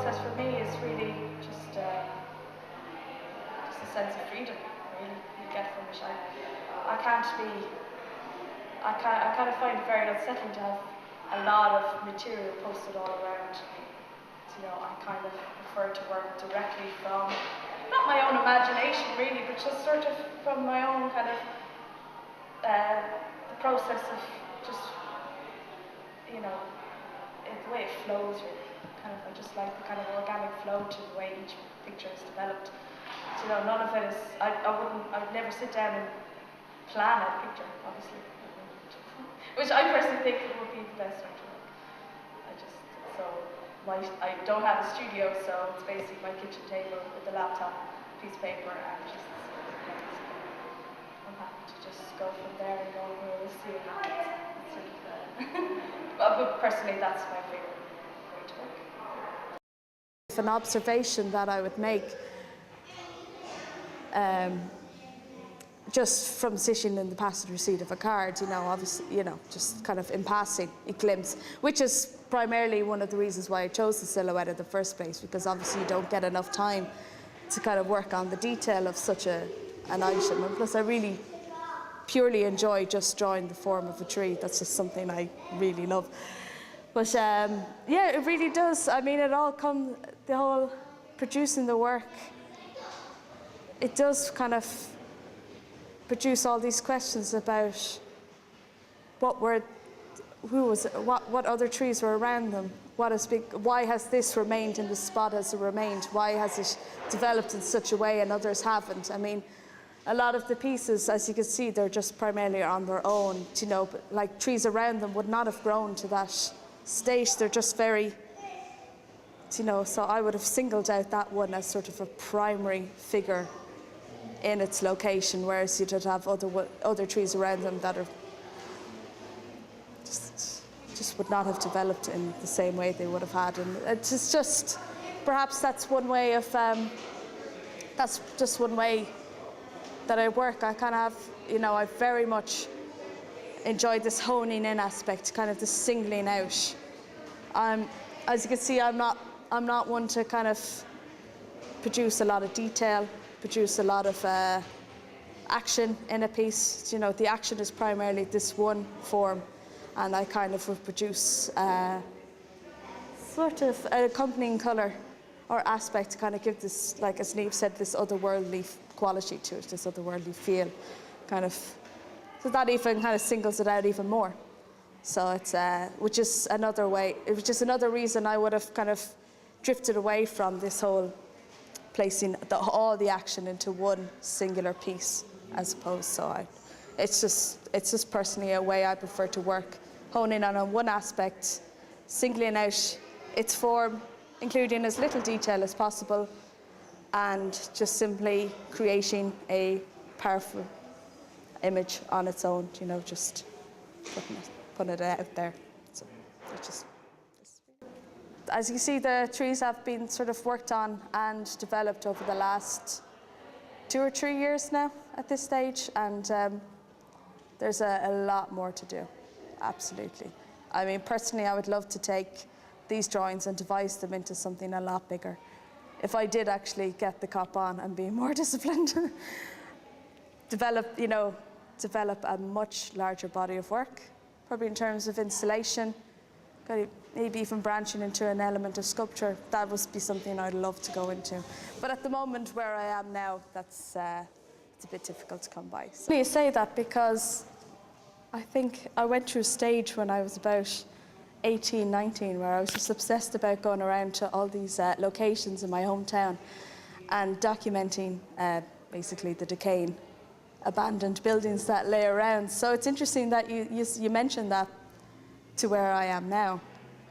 process for me is really just a sense of freedom, really, you get from it. I kind of find it very unsettling to have a lot of material posted all around. You know, I kind of prefer to work directly from, not my own imagination really, but just sort of from my own kind of, the process of just, you know, the way it flows really. I just like the kind of organic flow to the way each picture is developed. So, you know, none of it is, I'd never sit down and plan a picture, obviously. Which I personally think would be the best way to work. I don't have a studio, so it's basically my kitchen table with a laptop, piece of paper, and just I'm happy to just go from there and go, we'll see what happens. But personally, that's my favorite way to work. An observation that I would make, just from sitting in the passenger seat of a car, you know, obviously, you know, just kind of in passing, a glimpse, which is primarily one of the reasons why I chose the silhouette in the first place, because obviously you don't get enough time to kind of work on the detail of such an item. And plus I really purely enjoy just drawing the form of a tree. That's just something I really love. But yeah, it really does. I mean, it all comes, the whole producing the work, it does kind of produce all these questions about what other trees were around them, why has this remained in the spot as it remained, why has it developed in such a way and others haven't. I mean, a lot of the pieces, as you can see, they're just primarily on their own, you know, but like trees around them would not have grown to that state. They're just very, you know, so I would have singled out that one as sort of a primary figure in its location, whereas you'd have other trees around them that are just would not have developed in the same way they would have had. And it's just, perhaps that's one way of, that's just one way that I work. I kind of have, you know, I very much enjoy this honing in aspect, kind of the singling out. As you can see, I'm not one to kind of produce a lot of detail, produce a lot of action in a piece. You know, the action is primarily this one form, and I kind of would produce sort of an accompanying colour or aspect to kind of give this, like as Niamh said, this otherworldly quality to it, this otherworldly feel, kind of, so that even kind of singles it out even more. So it's, which is another way, it was just another reason I would have kind of drifted away from this whole placing all the action into one singular piece, I suppose. So it's just personally a way I prefer to work, honing in on one aspect, singling out its form, including as little detail as possible, and just simply creating a powerful image on its own, you know, just putting it out there. So it's just, as you see, the trees have been sort of worked on and developed over the last 2 or 3 years now at this stage, and there's a lot more to do, absolutely. I mean, personally, I would love to take these drawings and devise them into something a lot bigger. If I did actually get the cop on and be more disciplined, develop a much larger body of work, probably in terms of installation, maybe even branching into an element of sculpture. That would be something I'd love to go into. But at the moment where I am now, that's it's a bit difficult to come by. So you say that because I think I went through a stage when I was about 18, 19, where I was just obsessed about going around to all these locations in my hometown and documenting basically the decaying abandoned buildings that lay around. So it's interesting that you mentioned that to where I am now,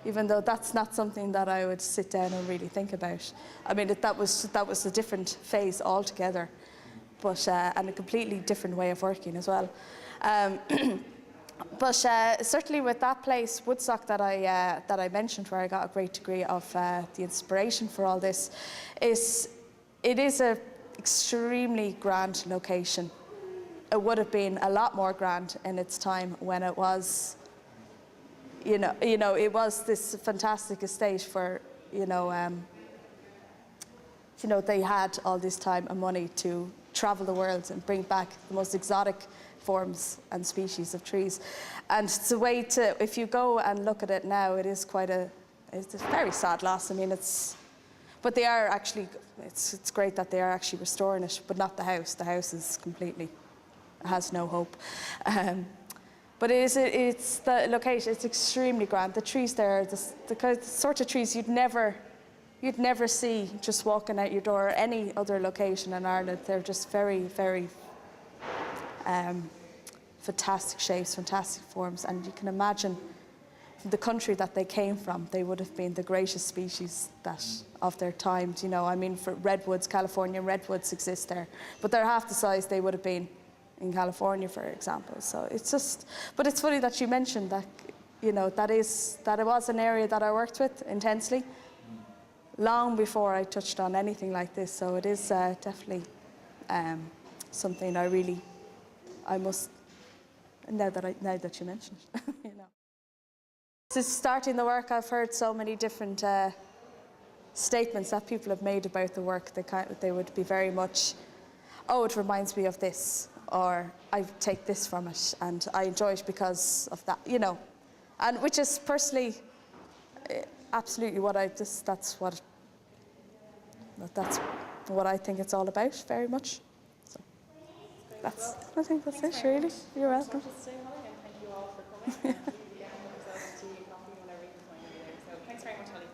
even though that's not something that I would sit down and really think about. I mean, that was a different phase altogether, but and a completely different way of working as well. But certainly with that place, Woodstock, that I mentioned, where I got a great degree of the inspiration for all this, it is an extremely grand location. It would have been a lot more grand in its time when it was, you know, it was this fantastic estate for, you know, you know, they had all this time and money to travel the world and bring back the most exotic forms and species of trees. And it's a way to, if you go and look at it now, it is quite it's a very sad loss. I mean, but they are actually, it's great that they are actually restoring it, but not the house. The house is completely, has no hope. But it's the location, it's extremely grand. The trees there, the sort of trees you'd never see just walking out your door or any other location in Ireland. They're just very, very fantastic shapes, fantastic forms. And you can imagine the country that they came from, they would have been the greatest species of their time. You know, I mean, for redwoods, California redwoods exist there, but they're half the size they would have been in California, for example. So it's just, but it's funny that you mentioned that, you know, that it was an area that I worked with intensely long before I touched on anything like this. So it is definitely something I must, now that you mentioned it, you know. Since starting the work, I've heard so many different statements that people have made about the work. They would be very much, oh, it reminds me of this, or I take this from it, and I enjoy it because of that, you know. And which is personally absolutely that's what I think it's all about, very much. So I think that's it, really. You're welcome. Just say hi and thank you all for coming. And we can yourselves tea, coffee, whenever you can find me there. So thanks very much, Holly.